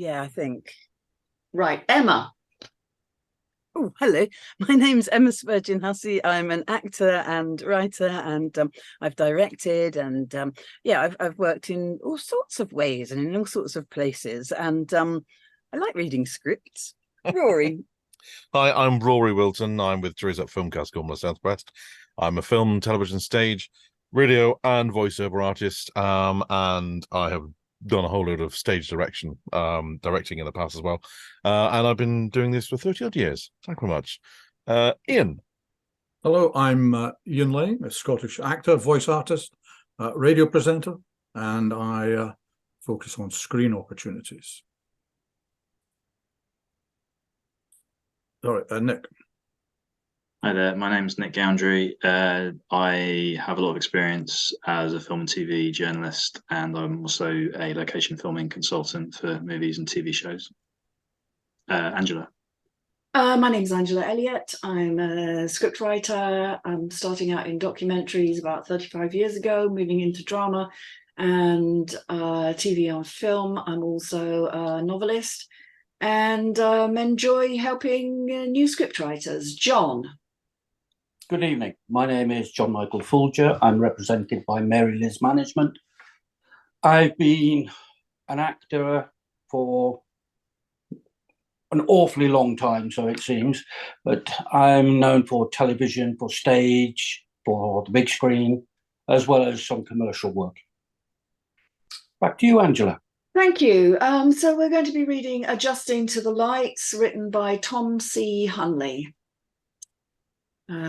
Yeah, I think. Right, Emma. Oh, hello. My name's Emma Spurgin Hussey. I'm an actor and writer, and I've directed, and yeah, I've worked in all sorts of ways and in all sorts of places, and I like reading scripts. Rory. Hi, I'm Rory Wilton. I'm with Teresa at Filmcast Gormley Southwest. I'm a film, television, stage, radio, and voiceover artist. And I have done a whole load of stage directing in the past as well. And I've been doing this for 30 odd years. Thank you very much. Ian. Hello, I'm Ian Laing, a Scottish actor, voice artist, radio presenter, and I focus on screen opportunities. All right, Nick. Hi there, my name's Nick Goundry. I have a lot of experience as a film and TV journalist, and I'm also a location filming consultant for movies and TV shows. Angela. My name's Angela Elliott. I'm a scriptwriter. I'm starting out in documentaries about 35 years ago, moving into drama and TV and film. I'm also a novelist and enjoy helping new scriptwriters. John. Good evening. My name is John Michael Foulger. I'm represented by Mary Liz Management. I've been an actor for an awfully long time, so it seems, but I'm known for television, for stage, for the big screen, as well as some commercial work. Back to you, Angela. Thank you. So we're going to be reading Adjusting to the Lights, written by Tom C. Hunley.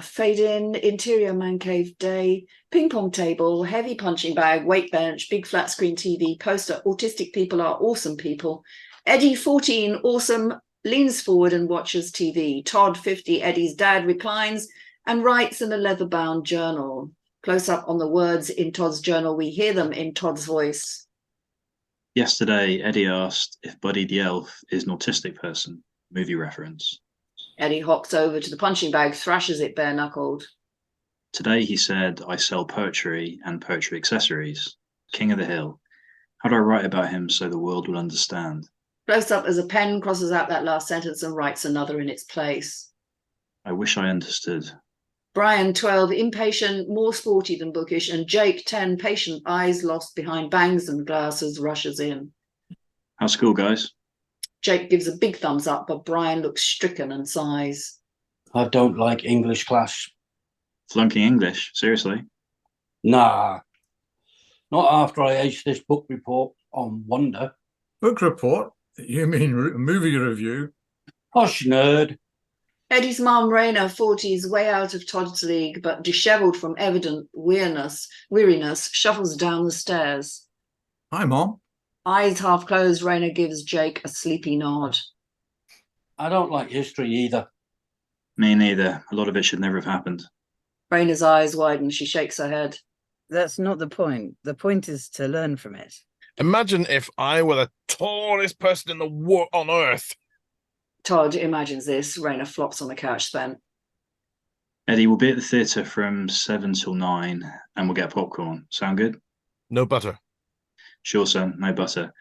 Fade in, interior man cave day, ping pong table, heavy punching bag, weight bench, big flat screen TV, poster, autistic people are awesome people. Eddie, 14, awesome, leans forward and watches TV. Todd, 50, Eddie's dad, reclines and writes in a leather-bound journal. Close up on the words in Todd's journal, we hear them in Todd's voice. Yesterday, Eddie asked if Buddy the Elf is an autistic person. Movie reference. Eddie hops over to the punching bag, thrashes it bare-knuckled. Today he said, I sell poetry and poetry accessories. King of the Hill. How do I write about him so the world will understand? Close up as a pen crosses out that last sentence and writes another in its place. I wish I understood. Brian, 12, impatient, more sporty than bookish, and Jake, 10, patient, eyes lost behind bangs and glasses, rushes in. How's school, guys? Jake gives a big thumbs up, but Brian looks stricken and sighs. I don't like English class. Flunking English? Seriously? Nah, not after I aced this book report on Wonder. Book report? You mean movie review? Hush, nerd. Eddie's mum, Raina, 40, is way out of Todd's league, but dishevelled from evident weariness, shuffles down the stairs. Hi, Mom. Eyes half closed, Raina gives Jake a sleepy nod. I don't like history either. Me neither. A lot of it should never have happened. Raina's eyes widen. She shakes her head. That's not the point. The point is to learn from it. Imagine if I were the tallest person in the world on Earth. Todd imagines this. Raina flops on the couch, spent. Eddie, we'll be at the theatre from 7 till 9 and we'll get popcorn. Sound good? No butter. Sure, son. No butter.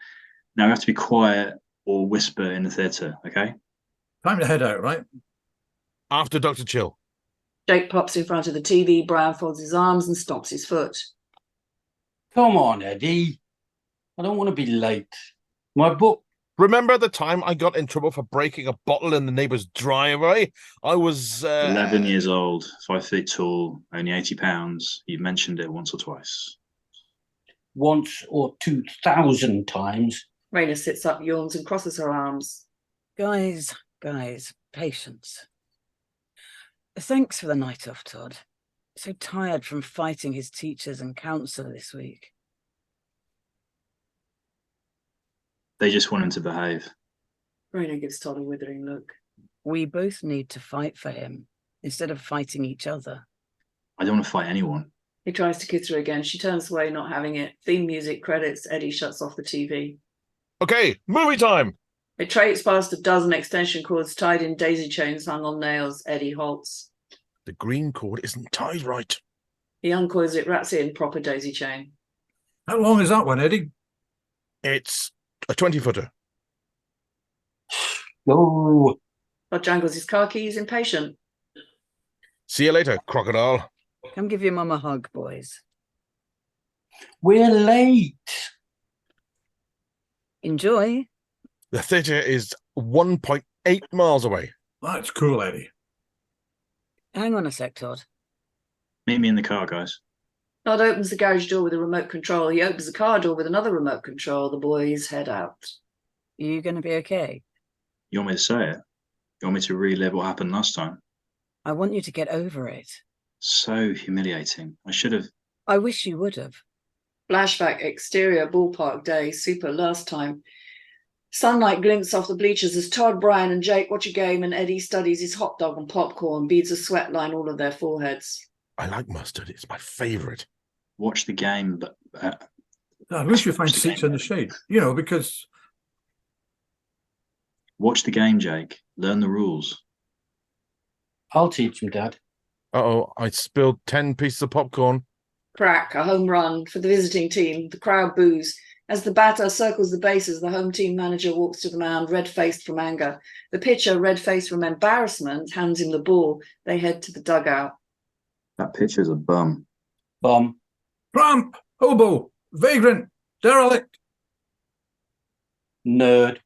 Now we have to be quiet or whisper in the theatre, okay? Time to head out, right? After Dr. Chill. Jake plops in front of the TV. Brian folds his arms and stomps his foot. Come on, Eddie. I don't want to be late. My book. Remember the time I got in trouble for breaking a bottle in the neighbour's driveway? I was 11 years old, 5 feet tall, only 80 pounds. You've mentioned it once or twice. Once or 2,000 times. Raina sits up, yawns, and crosses her arms. Guys, patience. Thanks for the night off, Todd. So tired from fighting his teachers and counsellor this week. They just want him to behave. Raina gives Todd a withering look. We both need to fight for him instead of fighting each other. I don't want to fight anyone. He tries to kiss her again. She turns away, not having it. Theme music credits. Eddie shuts off the TV. Okay, movie time. It traipses past a dozen extension cords tied in daisy chains hung on nails. Eddie halts. The green cord isn't tied right. He uncoils it, wraps it in proper daisy chain. How long is that one, Eddie? It's a 20-footer. go. Todd jangles his car keys, impatient. See you later, crocodile. Come give your mum a hug, boys. We're late. Enjoy. The theatre is 1.8 miles away. That's cool, Eddie. Hang on a sec, Todd. Meet me in the car, guys. Todd opens the garage door with a remote control. He opens the car door with another remote control. The boys head out. Are you going to be okay? You want me to say it? You want me to relive what happened last time? I want you to get over it. So humiliating. I should have. I wish you would have. Flashback, exterior, ballpark day, super last time. Sunlight glints off the bleachers as Todd, Brian and Jake watch a game and Eddie studies his hot dog and popcorn. Beads of sweat line all of their foreheads. I like mustard. It's my favourite. Watch the game, but At least you find seats in the shade, because watch the game, Jake. Learn the rules. I'll teach him, Dad. Uh-oh, I spilled 10 pieces of popcorn. Crack, a home run for the visiting team. The crowd boos. As the batter circles the bases, the home team manager walks to the mound, red-faced from anger. The pitcher, red-faced from embarrassment, hands him the ball. They head to the dugout. That pitcher's a bum. Bum. tramp, hobo, vagrant, derelict. Nerd.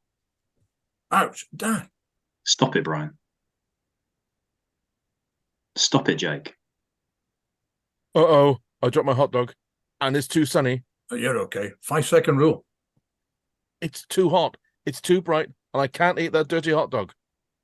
Ouch, Dad. Stop it, Brian. Stop it, Jake. Uh-oh, I dropped my hot dog. And it's too sunny. You're okay. 5-second rule. It's too hot. It's too bright. And I can't eat that dirty hot dog.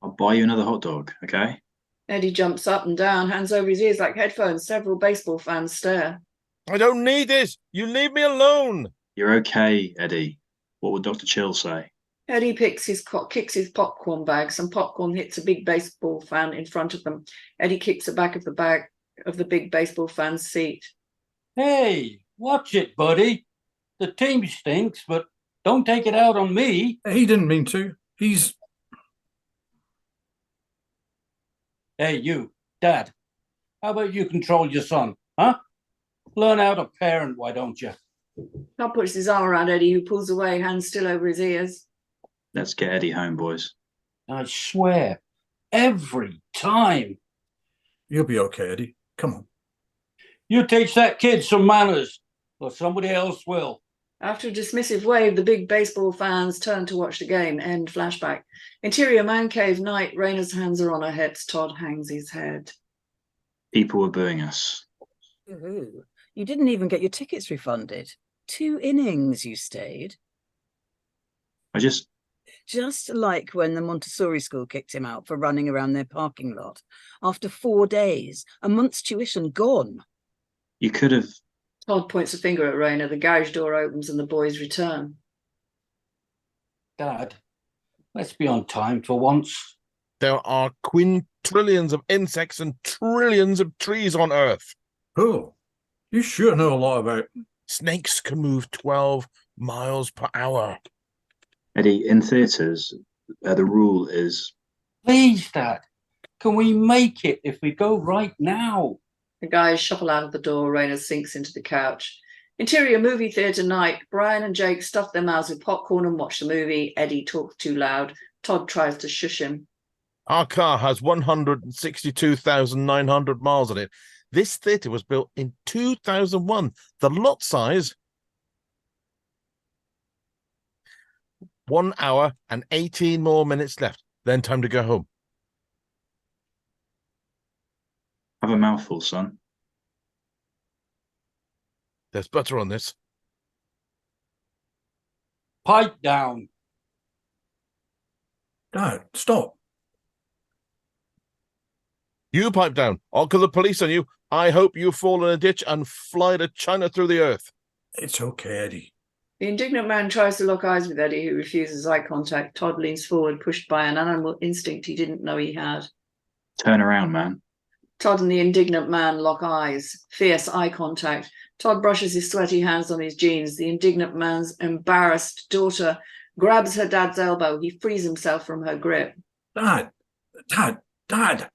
I'll buy you another hot dog, okay? Eddie jumps up and down, hands over his ears like headphones. Several baseball fans stare. I don't need this. You leave me alone. You're okay, Eddie. What would Dr. Chill say? Eddie kicks his popcorn bag. Some popcorn hits a big baseball fan in front of them. Eddie kicks the back of the bag of the big baseball fan's seat. Hey, watch it, buddy. The team stinks, but don't take it out on me. He didn't mean to. He's... Hey, you, Dad. How about you control your son, huh? Learn how to parent, why don't you? Todd puts his arm around Eddie, who pulls away, hands still over his ears. Let's get Eddie home, boys. I swear, every time. You'll be okay, Eddie. Come on. You teach that kid some manners, or somebody else will. After a dismissive wave, the big baseball fans turn to watch the game. End flashback. Interior man cave night. Raina's hands are on her hips. Todd hangs his head. People were booing us. Ooh, you didn't even get your tickets refunded. 2 innings you stayed. I just like when the Montessori school kicked him out for running around their parking lot. After 4 days, a month's tuition gone. You could have. Todd points a finger at Raina. The garage door opens and the boys return. Dad, let's be on time for once. There are quintillions of insects and trillions of trees on Earth. Cool. You sure know a lot about... Snakes can move 12 miles per hour. Eddie, in theatres, the rule is. Please, Dad, can we make it if we go right now? The guys shuffle out of the door. Raina sinks into the couch. Interior movie theatre night. Brian and Jake stuff their mouths with popcorn and watch the movie. Eddie talks too loud. Todd tries to shush him. Our car has 162,900 miles on it. This theatre was built in 2001. The lot size... 1 hour and 18 more minutes left. Then time to go home. Have a mouthful, son. There's butter on this. Pipe down. Dad, stop. You pipe down. I'll call the police on you. I hope you fall in a ditch and fly to China through the earth. It's okay, Eddie. The indignant man tries to lock eyes with Eddie, who refuses eye contact. Todd leans forward, pushed by an animal instinct he didn't know he had. Turn around, man. Todd and the indignant man lock eyes. Fierce eye contact. Todd brushes his sweaty hands on his jeans. The indignant man's embarrassed daughter grabs her dad's elbow. He frees himself from her grip. Dad, Dad, Dad.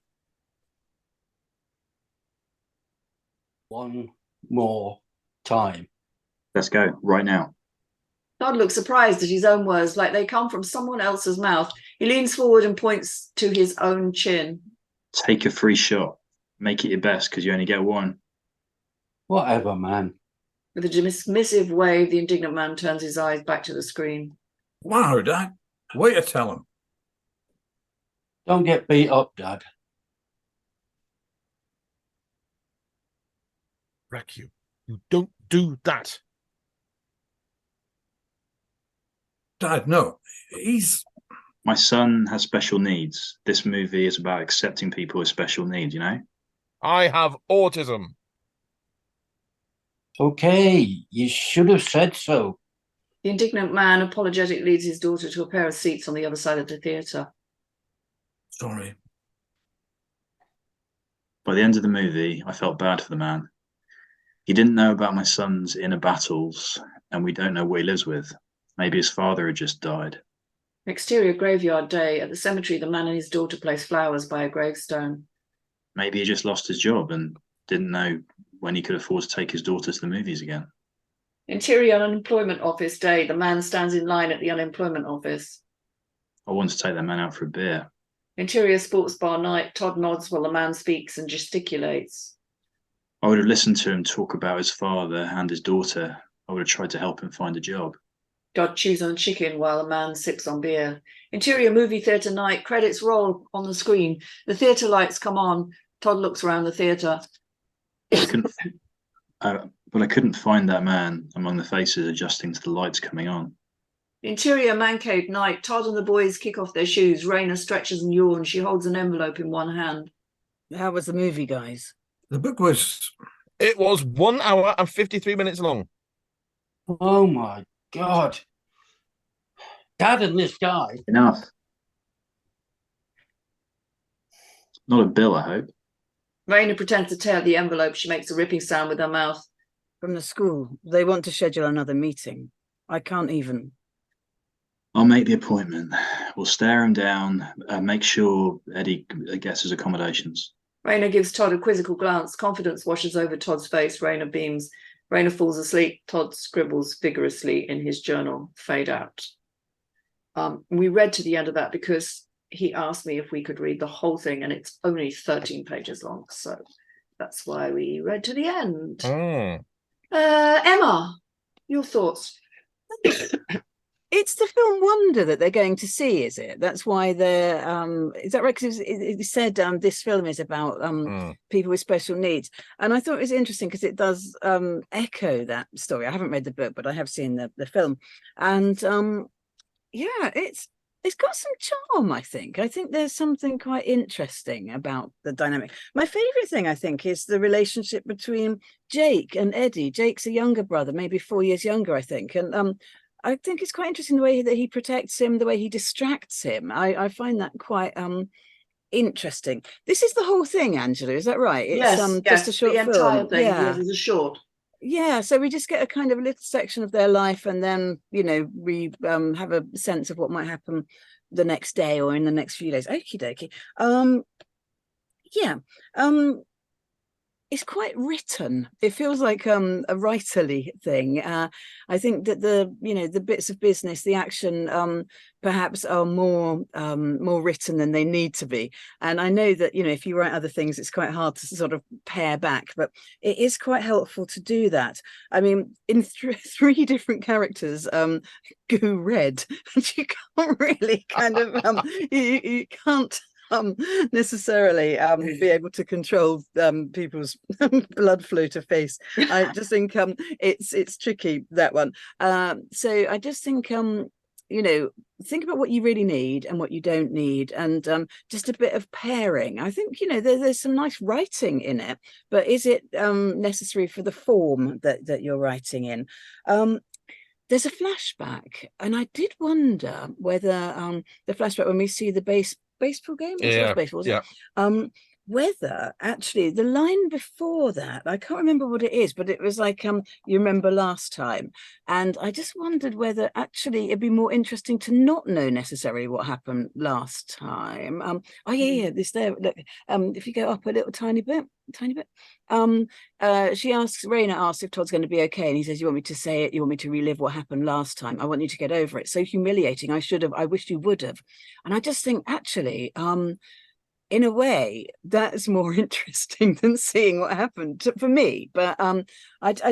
One more time. Let's go, right now. Todd looks surprised at his own words, like they come from someone else's mouth. He leans forward and points to his own chin. Take a free shot. Make it your best, because you only get one. Whatever, man. With a dismissive wave, the indignant man turns his eyes back to the screen. Wow, Dad. Wait to tell him. Don't get beat up, Dad. Wreck you. You don't do that. Dad, no. He's... My son has special needs. This movie is about accepting people with special needs, you know? I have autism. Okay, you should have said so. The indignant man apologetically leads his daughter to a pair of seats on the other side of the theatre. Sorry. By the end of the movie, I felt bad for the man. He didn't know about my son's inner battles, and we don't know what he lives with. Maybe his father had just died. Exterior graveyard day. At the cemetery, the man and his daughter place flowers by a gravestone. Maybe he just lost his job and didn't know when he could afford to take his daughter to the movies again. Interior unemployment office day. The man stands in line at the unemployment office. I want to take that man out for a beer. Interior sports bar night. Todd nods while the man speaks and gesticulates. I would have listened to him talk about his father and his daughter. I would have tried to help him find a job. Todd chews on chicken while a man sips on beer. Interior movie theatre night. Credits roll on the screen. The theatre lights come on. Todd looks around the theatre. But I couldn't find that man among the faces adjusting to the lights coming on. Interior man cave night. Todd and the boys kick off their shoes. Raina stretches and yawns. She holds an envelope in one hand. How was the movie, guys? The book was... It was 1 hour and 53 minutes long. Oh my God. Dad and this guy. Enough. Not a bill, I hope. Raina pretends to tear the envelope. She makes a ripping sound with her mouth. From the school. They want to schedule another meeting. I can't even. I'll make the appointment. We'll stare him down and make sure Eddie gets his accommodations. Raina gives Todd a quizzical glance. Confidence washes over Todd's face. Raina beams. Raina falls asleep. Todd scribbles vigorously in his journal. Fade out. We read to the end of that because he asked me if we could read the whole thing, and it's only 13 pages long. So that's why we read to the end. Emma, your thoughts? It's the film Wonder that they're going to see, is it? That's why they're is that right? Because it said this film is about people with special needs, and I thought it was interesting because it does echo that story. I haven't read the book, but I have seen the film, and yeah, it's got some charm. I think there's something quite interesting about the dynamic. My favorite thing, I think, is the relationship between Jake and Eddie. Jake's a younger brother, maybe 4 years younger, I think, and I think it's quite interesting the way that he protects him, the way he distracts him. I find that quite interesting. This is the whole thing, Angela, is that right? It's Yes, just a short the film. entire thing. Yeah. Yes, it's a short. Yeah, so we just get a kind of a little section of their life, and then, you know, we have a sense of what might happen the next day or in the next few days. Okie dokie. Yeah. It's quite written. It feels like a writerly thing. I think that the bits of business, the action, perhaps are more written than they need to be. And I know that, you know, if you write other things, it's quite hard to sort of pare back, but it is quite helpful to do that. I mean, in three different characters go red, and you can't really kind of you can't necessarily be able to control people's blood flow to face. I just think it's tricky, that one. So I just think you know, think about what you really need and what you don't need, and just a bit of pairing. I think, you know, there's some nice writing in it, but is it necessary for the form that you're writing in? There's a flashback, and I did wonder whether the flashback when we see the baseball game. Yeah, Baseball, yeah. whether actually the line before that, I can't remember what it is, but it was like, you remember last time. And I just wondered whether actually it'd be more interesting to not know necessarily what happened last time. Oh yeah, this there. Look, if you go up a little tiny bit, Raina asks if Todd's going to be okay, and he says, "You want me to say it? You want me to relive what happened last time? I want you to get over it. So humiliating. I wish you would have." And I just think actually, in a way, that's more interesting than seeing what happened for me. But I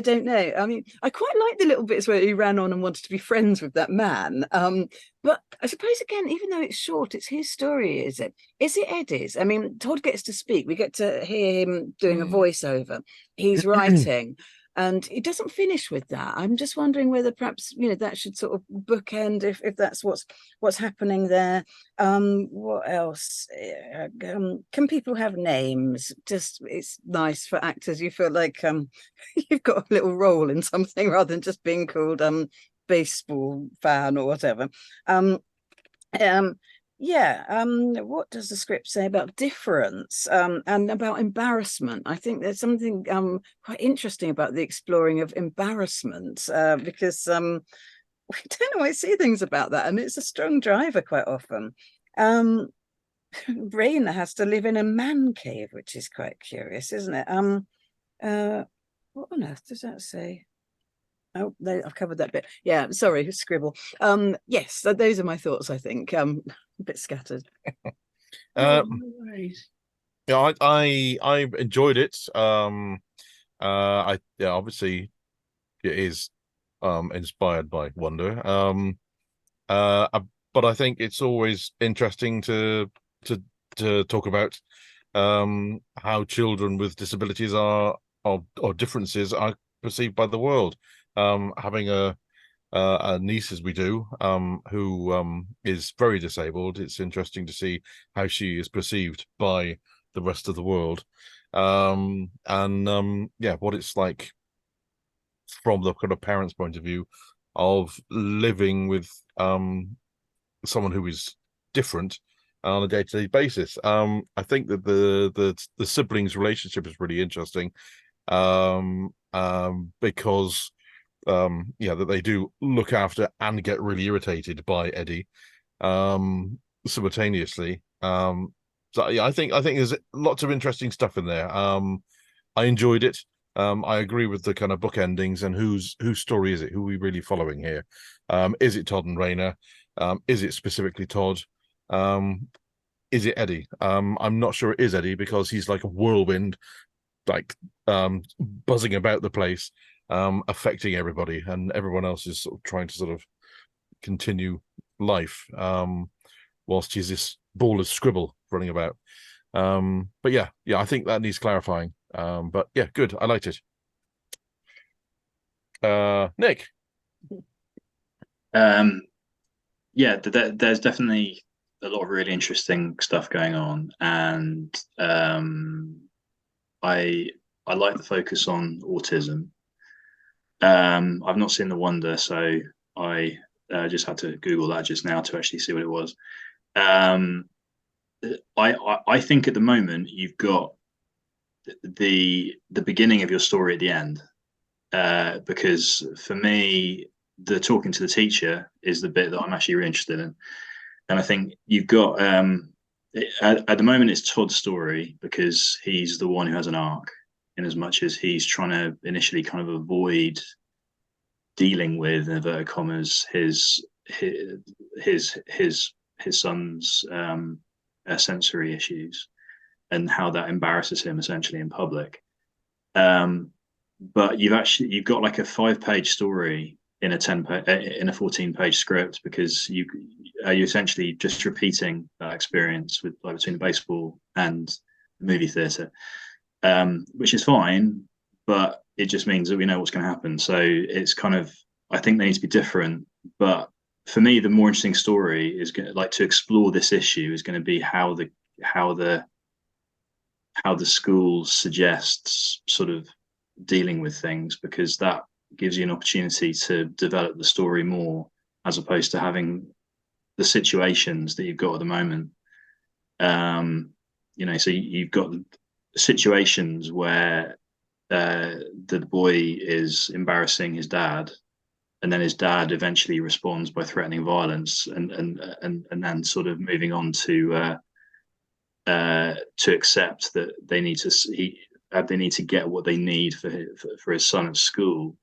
don't know. I mean, I quite like the little bits where he ran on and wanted to be friends with that man. But I suppose, again, even though it's short, it's his story, is it? Is it Eddie's? I mean, Todd gets to speak. We get to hear him doing a voiceover. He's writing. And it doesn't finish with that. I'm just wondering whether perhaps, that should sort of bookend if that's what's happening there. What else? Can people have names? Just, it's nice for actors. You feel like you've got a little role in something rather than just being called baseball fan or whatever. What does the script say about difference and about embarrassment? I think there's something quite interesting about the exploring of embarrassment because we don't always see things about that, and it's a strong driver quite often. Raina has to live in a man cave, which is quite curious, isn't it? What on earth does that say? Oh, I've covered that bit. Yeah, sorry, scribble. Yes, those are my thoughts, I think. A bit scattered. Yeah, I enjoyed it. Obviously it is inspired by Wonder. But I think it's always interesting to talk about how children with disabilities or differences are perceived by the world. Having a niece, as we do, who is very disabled, it's interesting to see how she is perceived by the rest of the world, what it's like from the kind of parents' point of view of living with someone who is different on a day-to-day basis. I think that the siblings' relationship is really interesting, because that they do look after and get really irritated by Eddie simultaneously. I think there's lots of interesting stuff in there. I enjoyed it. I agree with the kind of book endings and whose story is it? Who are we really following here? Is it Todd and Raina? Is it specifically Todd? Is it Eddie? I'm not sure it is Eddie because he's like a whirlwind, like buzzing about the place, affecting everybody, and everyone else is sort of trying to sort of continue life, whilst he's this ball of scribble running about. But yeah, I think that needs clarifying. But yeah, good. I liked it. Nick. There's definitely a lot of really interesting stuff going on, and I like the focus on autism. I've not seen The Wonder, so I just had to Google that just now to actually see what it was. I think at the moment you've got the beginning of your story at the end, because for me the talking to the teacher is the bit that I'm actually really interested in, and I think you've got at the moment it's Todd's story because he's the one who has an arc, in as much as he's trying to initially kind of avoid dealing with, in inverted commas, his son's sensory issues and how that embarrasses him essentially in public. But you've got like a 5-page story in a 14-page script, because you're essentially just repeating that experience with between the baseball and the movie theatre, which is fine, but it just means that we know what's going to happen. So it's kind of, I think they need to be different. But for me, the more interesting story is going to, like, to explore this issue is going to be how the school suggests sort of dealing with things, because that gives you an opportunity to develop the story more, as opposed to having the situations that you've got at the moment. So you've got situations where the boy is embarrassing his dad, and then his dad eventually responds by threatening violence, and then sort of moving on to accept that they need to get what they need for his son at school.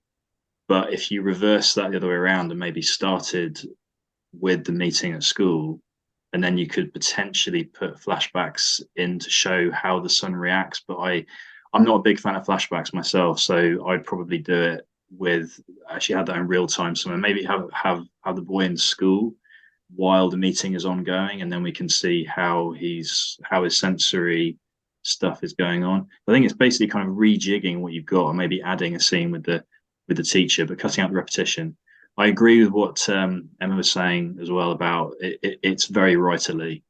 But if you reverse that the other way around and maybe started with the meeting at school, and then you could potentially put flashbacks in to show how the son reacts. But I'm not a big fan of flashbacks myself, so I'd probably do it with actually have that in real time somewhere. Maybe have the boy in school while the meeting is ongoing, and then we can see how his sensory stuff is going on. I think it's basically kind of rejigging what you've got, and maybe adding a scene with the teacher, but cutting out the repetition. I agree with what Emma was saying as well about it's very writerly,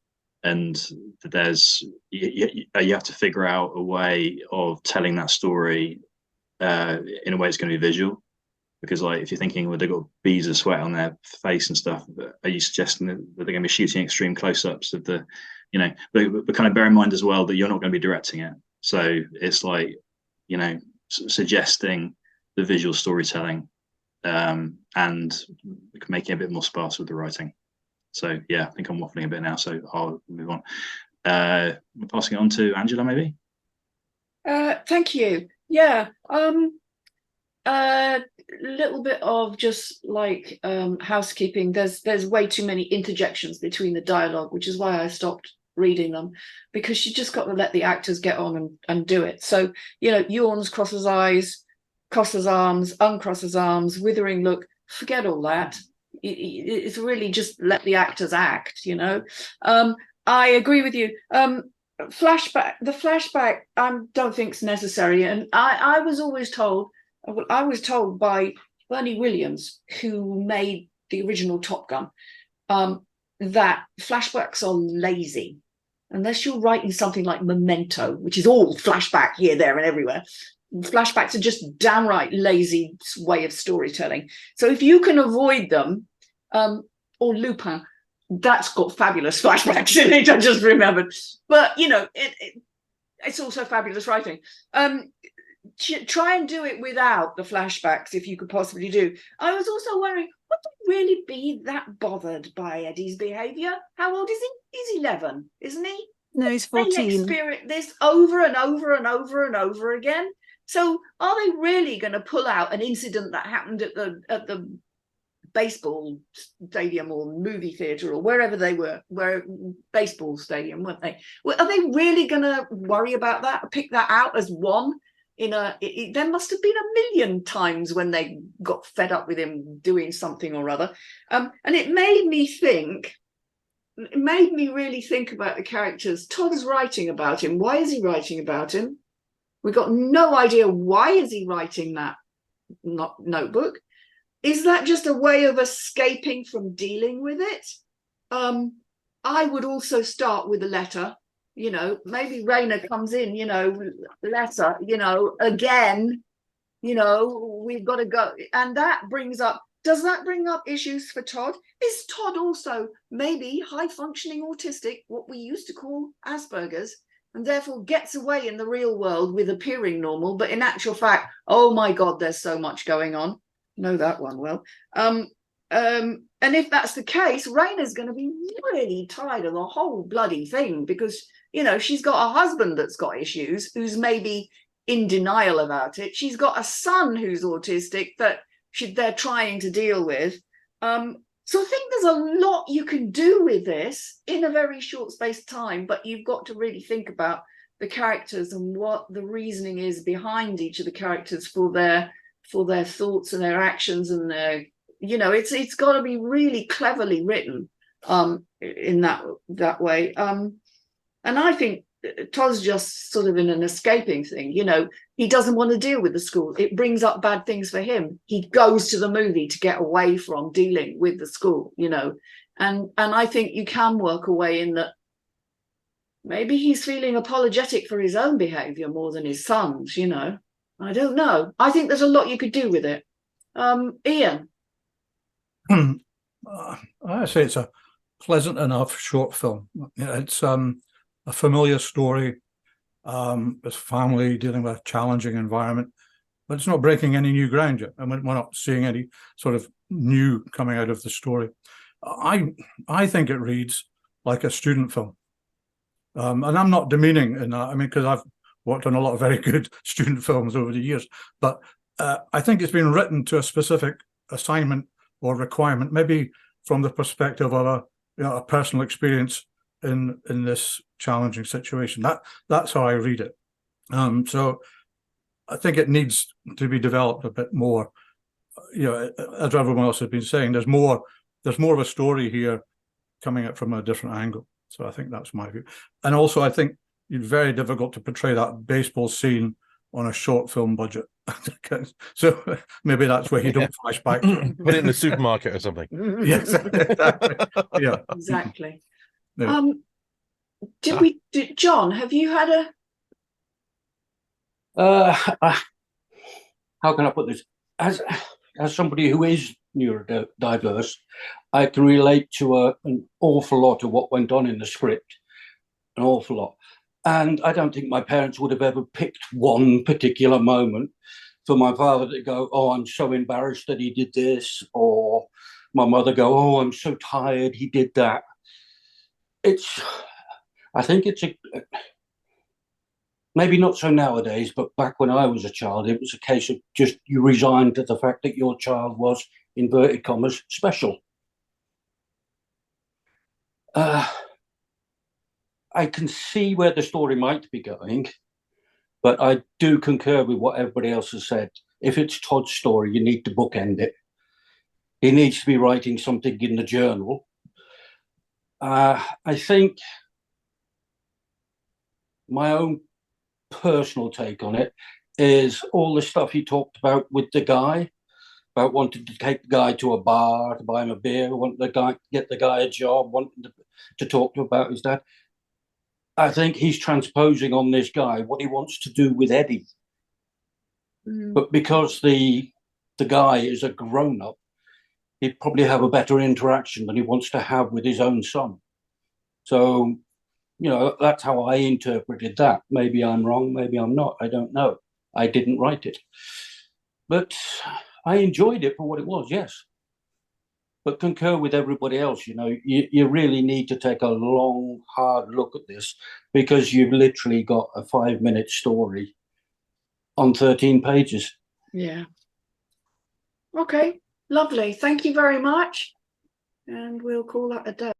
and there's you have to figure out a way of telling that story in a way it's going to be visual. Because like if you're thinking, well, they've got beads of sweat on their face and stuff, are you suggesting that they're going to be shooting extreme close-ups of the, but kind of bear in mind as well that you're not going to be directing it. So it's like, suggesting the visual storytelling and making it a bit more sparse with the writing. So yeah, I think I'm waffling a bit now, so I'll move on. We're passing it on to Angela, maybe. Thank you. Yeah. Little bit of just like housekeeping. There's way too many interjections between the dialogue, which is why I stopped reading them, because you just got to let the actors get on and do it. So yawns, crosses eyes, crosses arms, uncrosses arms, withering look, forget all that. It's really just let the actors act. I agree with you. The flashback I don't think is necessary, and I was told by Bernie Williams, who made the original Top Gun, that flashbacks are lazy. Unless you're writing something like Memento, which is all flashback here, there, and everywhere. Flashbacks are just downright lazy way of storytelling. So if you can avoid them, or Lupin, that's got fabulous flashbacks in it, I just remembered. But, it's also fabulous writing. Try and do it without the flashbacks if you could possibly do. I was also wondering, would they really be that bothered by Eddie's behaviour? How old is he? He's 11, isn't he? No, he's They 14. experience this over and over and over and over again. So are they really going to pull out an incident that happened at the baseball stadium or movie theatre or wherever they were, baseball stadium, weren't they? Are they really going to worry about that, pick that out as one? There must have been a million times when they got fed up with him doing something or other. And it made me really think about the characters. Todd's writing about him. Why is he writing about him? We've got no idea why is he writing that notebook. Is that just a way of escaping from dealing with it? I would also start with a letter. Maybe Raina comes in, letter, again, we've got to go. And does that bring up issues for Todd? Is Todd also maybe high functioning autistic, what we used to call Asperger's, and therefore gets away in the real world with appearing normal, but in actual fact, oh my God, there's so much going on. Know that one well. And if that's the case, Raina's going to be really tired of the whole bloody thing because, she's got a husband that's got issues, who's maybe in denial about it. She's got a son who's autistic that they're trying to deal with. So I think there's a lot you can do with this in a very short space of time, but you've got to really think about the characters and what the reasoning is behind each of the characters for their thoughts and their actions and their, it's got to be really cleverly written in that way. And I think Todd's just sort of in an escaping thing. He doesn't want to deal with the school. It brings up bad things for him. He goes to the movie to get away from dealing with the school, and I think you can work away in that. Maybe he's feeling apologetic for his own behavior more than his son's, I don't know. I think there's a lot you could do with it. Ian. I say it's a pleasant enough short film. It's a familiar story. It's family dealing with a challenging environment, but it's not breaking any new ground yet. And we're not seeing any sort of new coming out of the story. I think it reads like a student film. And I'm not demeaning in that. I mean, because I've worked on a lot of very good student films over the years, but I think it's been written to a specific assignment or requirement, maybe from the perspective of a personal experience in this challenging situation. That's how I read it. So I think it needs to be developed a bit more. As everyone else has been saying, there's more of a story here coming at from a different angle. So I think that's my view. And also, I think it's very difficult to portray that baseball scene on a short film budget. So maybe that's where you don't flash back. Put it in the supermarket or something. Yes, exactly. Yeah, Exactly. Yeah. John, have you had How can I put this? As somebody who is neurodiverse, I can relate to an awful lot of what went on in the script, an awful lot. And I don't think my parents would have ever picked one particular moment for my father to go, "Oh, I'm so embarrassed that he did this," or my mother go, "Oh, I'm so tired he did that." I think it's maybe not so nowadays, but back when I was a child, it was a case of just you resigned to the fact that your child was, inverted commas, special. I can see where the story might be going, but I do concur with what everybody else has said. If it's Todd's story, you need to bookend it. He needs to be writing something in the journal. I think my own personal take on it is all the stuff he talked about with the guy, about wanting to take the guy to a bar to buy him a beer, wanting the guy get the guy a job, wanting to talk to him about his dad. I think he's transposing on this guy what he wants to do with Eddie. But because the guy is a grown-up, he'd probably have a better interaction than he wants to have with his own son. So, that's how I interpreted that. Maybe I'm wrong, maybe I'm not. I don't know. I didn't write it. But I enjoyed it for what it was, yes. But concur with everybody else, you really need to take a long, hard look at this, because you've literally got a 5-minute story on 13 pages. Yeah. Okay, lovely. Thank you very much. And we'll call that a day.